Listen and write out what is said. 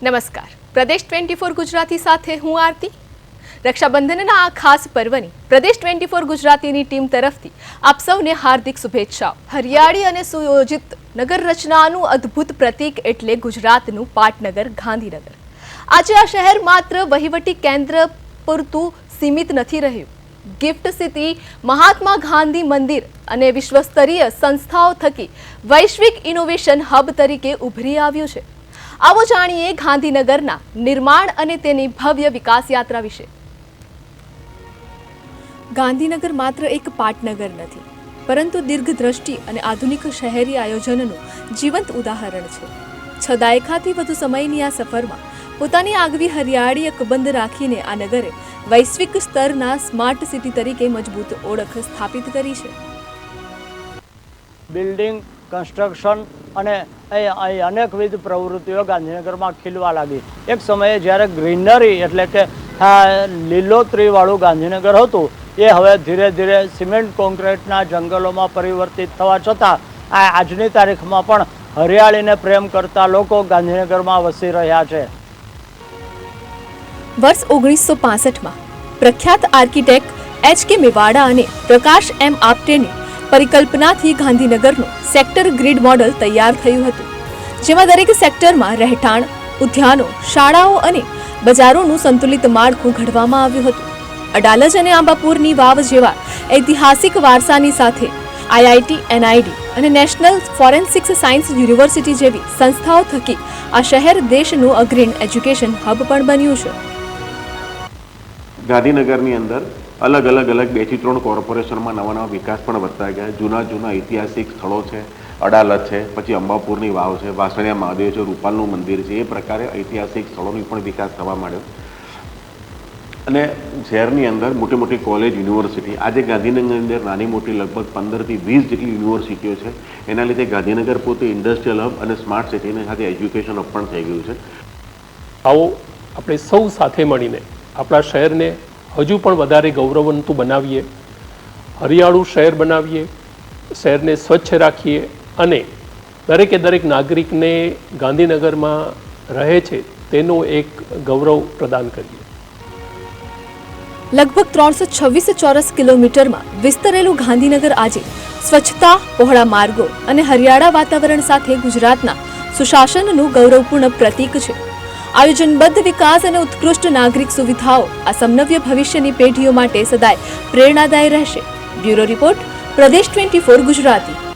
નમસ્કાર, પ્રદેશ 24 ગુજરાતી સાથે હું આરતી। રક્ષાબંધનના આ ખાસ પર્વની પ્રદેશ 24 ગુજરાતીની ટીમ તરફથી આપ સૌને હાર્દિક શુભેચ્છાઓ। હરિયાળી અને સુયોજિત નગર રચનાનું અદ્ભુત પ્રતીક એટલે ગુજરાતનું પાટનગર ગાંધીનગર। આજે આ શહેર માત્ર વહીવટી કેન્દ્ર પૂરતું સીમિત નથી રહ્યું। ગિફ્ટ સિટી, મહાત્મા ગાંધી મંદિર અને વિશ્વસ્તરીય સંસ્થાઓ થકી વૈશ્વિક ઇનોવેશન હબ તરીકે ઉભરી આવ્યું છે। આવો જાણીએ ગાંધીનગરના નિર્માણ અને તેની ભવ્ય વિકાસ યાત્રા વિશે। ગાંધીનગર માત્ર એક પાટનગર નથી, પરંતુ દીર્ઘદ્રષ્ટિ અને આધુનિક શહેરી આયોજનનું જીવંત ઉદાહરણ છે। 6 દાયકાથી વધુ સમયની આ સફરમાં પોતાની આગવી હરિયાળી અકબંધ રાખીને આ નગરે વૈશ્વિક સ્તરના સ્માર્ટ સિટી તરીકે મજબૂત ઓળખ સ્થાપિત કરી છે। બિલ્ડિંગ કન્સ્ટ્રક્શન અને અનેકવિધ પ્રવૃત્તિઓ ગાંધીનગરમાં ખીલવા લાગી। એક સમયે જ્યારે ગ્રીનરી એટલે કે લીલોતરીવાળું ગાંધીનગર હતું, એ હવે ધીરે ધીરે સિમેન્ટ કોન્ક્રીટના જંગલોમાં પરિવર્તિત થવા છતાં આજની તારીખમાં પણ હરિયાળીને પ્રેમ કરતા લોકો ગાંધીનગરમાં વસી રહ્યા છે। વર્ષ 1965માં પ્રખ્યાત આર્કિટેક્ટ H.K. મેવાડા અને પ્રકાશ M. આપટેની પરિકલ્પનાથી ગાંધીનગરનું સેક્ટર ગ્રીડ મોડલ તૈયાર થયું હતું, જેમાં દરેક સેક્ટરમાં રહેઠાણ, ઉદ્યાનો, શાળાઓ અને બજારોનું સંતુલિત માળખું ઘડવામાં આવ્યું હતું। અડાલજ અને આંબાપુરની વાવ જેવા ઐતિહાસિક વારસાની સાથે IIT, NID અને નેશનલ ફોરેન્સિક સાયન્સ યુનિવર્સિટી જેવી સંસ્થાઓ થકી આ શહેર દેશનું અગ્રણી એજ્યુકેશન હબ પણ બન્યું છે। ગાંધીનગરની અંદર અલગ અલગ 2 થી 3 કોર્પોરેશનમાં નવા વિકાસ પણ વધતા ગયા। જૂના ઐતિહાસિક સ્થળો છે, અડાલજ છે, પછી અંબાપુરની વાવ છે, વાસણિયા મહાદેવ છે, રૂપાલનું મંદિર છે, એ પ્રકારે ઐતિહાસિક સ્થળોની પણ વિકાસ થવા માંડ્યો। અને શહેરની અંદર મોટી કોલેજ, યુનિવર્સિટી, આજે ગાંધીનગરની અંદર નાની મોટી લગભગ 15 થી 20 જેટલી યુનિવર્સિટીઓ છે। એના લીધે ગાંધીનગર પોતે ઇન્ડસ્ટ્રીયલ હબ અને સ્માર્ટ સિટીની સાથે એજ્યુકેશન હબ પણ થઈ ગયું છે। આવો આપણે સૌ સાથે મળીને આપણા શહેરને હજુ પણ વધારે ગૌરવવંતું બનાવીએ, હરિયાળું શહેર બનાવીએ, શહેરને સ્વચ્છ રાખીએ અને દરેક નાગરિકને ગાંધીનગરમાં રહે છે તેનો એક ગૌરવ પ્રદાન કરીએ। લગભગ 326 ચોરસ કિલોમીટરમાં વિસ્તરેલું ગાંધીનગર આજે સ્વચ્છતા, પહોળા માર્ગો અને હરિયાળા વાતાવરણ સાથે ગુજરાતના સુશાસનનું ગૌરવપૂર્ણ પ્રતીક છે। આયોજનબદ્ધ વિકાસ અને ઉત્કૃષ્ટ નાગરિક સુવિધાઓ આ સમનવ્ય ભવિષ્યની પેઢીઓ માટે સદાય પ્રેરણાદાયી રહેશે। બ્યુરો રિપોર્ટ, પ્રદેશ 24 ગુજરાતી।